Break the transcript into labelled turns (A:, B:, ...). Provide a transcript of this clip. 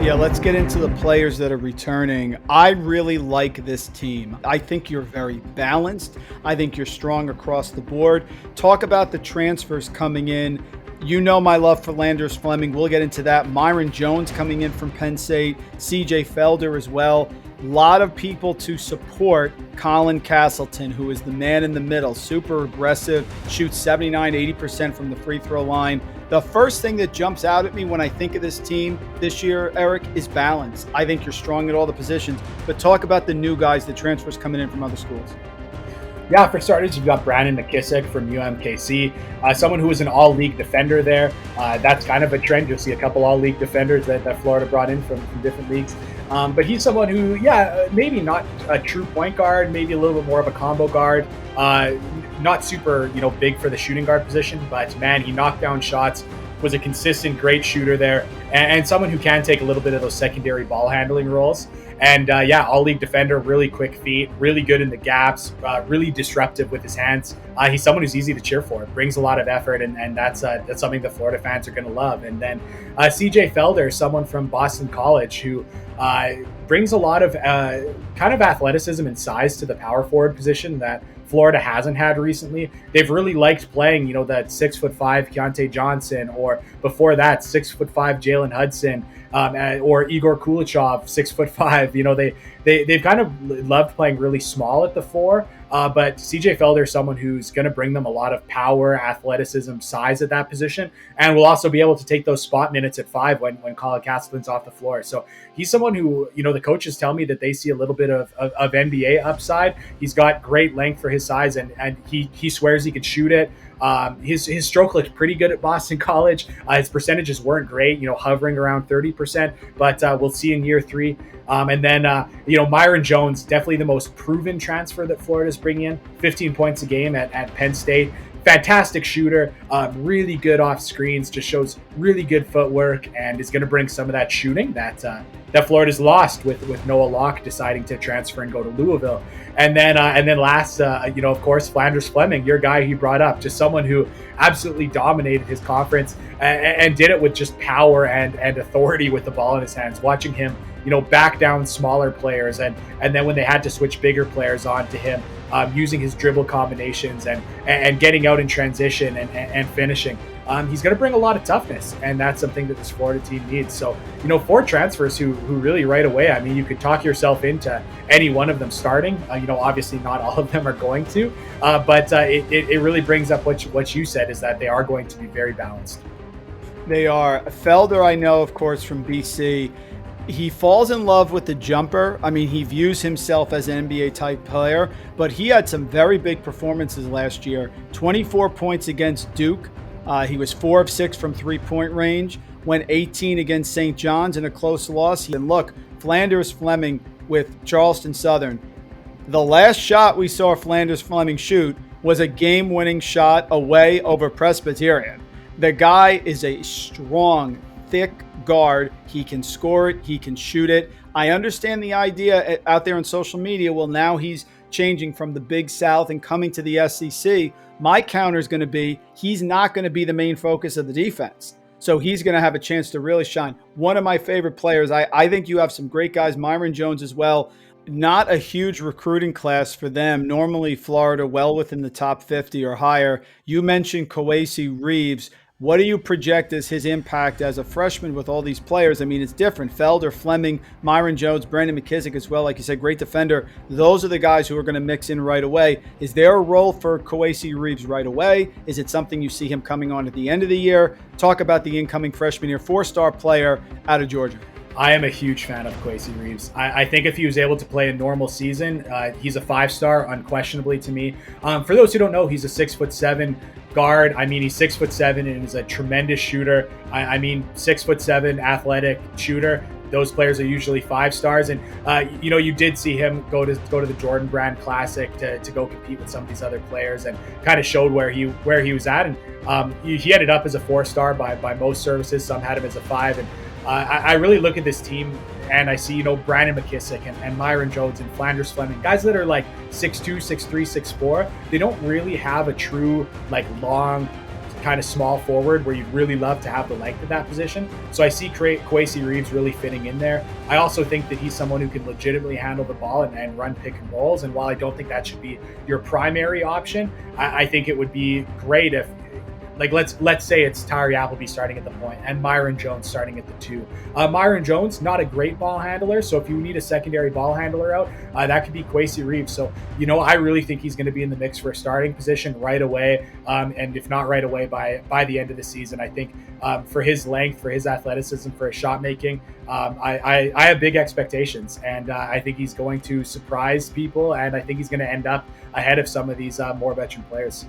A: Yeah, let's get into the players that are returning. I really like this team. I think you're very balanced. I think you're strong across the board. Talk about the transfers coming in. You know my love for Phlandrous Fleming. We'll get into that. Myreon Jones coming in from Penn State. CJ Felder as well. A lot of people to support Colin Castleton, who is the man in the middle. Super aggressive, shoots 79, 80% from the free throw line. The first thing that jumps out at me when I think of this team this year, Eric, is balance. I think you're strong at all the positions. But talk about the new guys, the transfers coming in from other schools.
B: Yeah, for starters, you've got Brandon McKissic from UMKC, someone who was an all-league defender there. That's kind of a trend. You'll see a couple all-league defenders that Florida brought in from different leagues. But he's someone who, maybe not a true point guard, maybe a little bit more of a combo guard. Not super, big for the shooting guard position, but man, he knocked down shots, was a consistent, great shooter there, and someone who can take a little bit of those secondary ball handling roles. And all-league defender, really quick feet, really good in the gaps, really disruptive with his hands. He's someone who's easy to cheer for, brings a lot of effort, and that's something that Florida fans are going to love. And then CJ Felder, someone from Boston College who brings a lot of kind of athleticism and size to the power forward position that Florida hasn't had recently. They've really liked playing, that 6'5" Keontae Johnson, or before that 6'5" Jalen Hudson, or Igor Kulichov, 6'5". They've kind of loved playing really small at the four. But CJ Felder is someone who's going to bring them a lot of power, athleticism, size at that position, and will also be able to take those spot minutes at 5 when Colin Castleton's off the floor. So he's someone who, the coaches tell me that they see a little bit of NBA upside. He's got great length for his size, and he swears he can shoot it. His stroke looked pretty good at Boston College. His percentages weren't great, hovering around 30%, but we'll see in year 3. And then, Myreon Jones, definitely the most proven transfer that Florida's bringing in. 15 points a game at Penn State. Fantastic shooter, really good off screens, just shows really good footwork, and is going to bring some of that shooting that Florida's lost with Noah Locke deciding to transfer and go to Louisville. And then last, of course, Phlandrous Fleming, your guy he brought up, just someone who absolutely dominated his conference and did it with just power and authority with the ball in his hands. Watching him, back down smaller players, and then when they had to switch bigger players onto him, using his dribble combinations and getting out in transition and finishing. He's going to bring a lot of toughness, and that's something that this Florida team needs. So, 4 transfers who really right away, I mean, you could talk yourself into any one of them starting. Obviously not all of them are going to, but it really brings up what you said, is that they are going to be very balanced.
A: They are. Felder, I know, of course, from BC. He falls in love with the jumper. I mean, he views himself as an NBA-type player, but he had some very big performances last year. 24 points against Duke. He was 4 of 6 from three-point range. Went 18 against St. John's in a close loss. And look, Phlandrous Fleming with Charleston Southern. The last shot we saw Phlandrous Fleming shoot was a game-winning shot away over Presbyterian. The guy is a strong, thick guard. He can score it. He can shoot it. I understand the idea out there on social media. Well, now he's changing from the Big South and coming to the SEC. My counter is going to be, he's not going to be the main focus of the defense. So he's going to have a chance to really shine. One of my favorite players. I think you have some great guys. Myreon Jones as well. Not a huge recruiting class for them. Normally Florida well within the top 50 or higher. You mentioned Kowacie Reeves. What do you project as his impact as a freshman with all these players? I mean, it's different. Felder, Fleming, Myreon Jones, Brandon McKissic as well. Like you said, great defender. Those are the guys who are going to mix in right away. Is there a role for Kowacie Reeves right away? Is it something you see him coming on at the end of the year? Talk about the incoming freshman here, 4-star player out of Georgia.
B: I am a huge fan of Kowacie Reeves. I think if he was able to play a normal season, he's a 5-star, unquestionably to me. For those who don't know, he's a 6'7" guard. I mean, he's 6'7" and is a tremendous shooter. 6'7" athletic shooter. Those players are usually 5-stars, and you did see him go to the Jordan Brand Classic to go compete with some of these other players, and kind of showed where he was at. And he ended up as a 4-star by most services. Some had him as a 5, and I really look at this team and I see, Brandon McKissic and Myreon Jones and Phlandrous Fleming, guys that are like 6'2", 6'3", 6'4". They don't really have a true, long, kind of small forward where you'd really love to have the length at that position. So I see Kowacie Reeves really fitting in there. I also think that he's someone who can legitimately handle the ball and run pick and rolls. And while I don't think that should be your primary option, I think it would be great if, like, let's say it's Tyree Appleby starting at the point and Myreon Jones starting at the 2. Myreon Jones, not a great ball handler, so if you need a secondary ball handler out, that could be Kowacie Reeves. So, I really think he's going to be in the mix for a starting position right away, and if not right away, by the end of the season. I think for his length, for his athleticism, for his shot making, I have big expectations, and I think he's going to surprise people, and I think he's going to end up ahead of some of these more veteran players.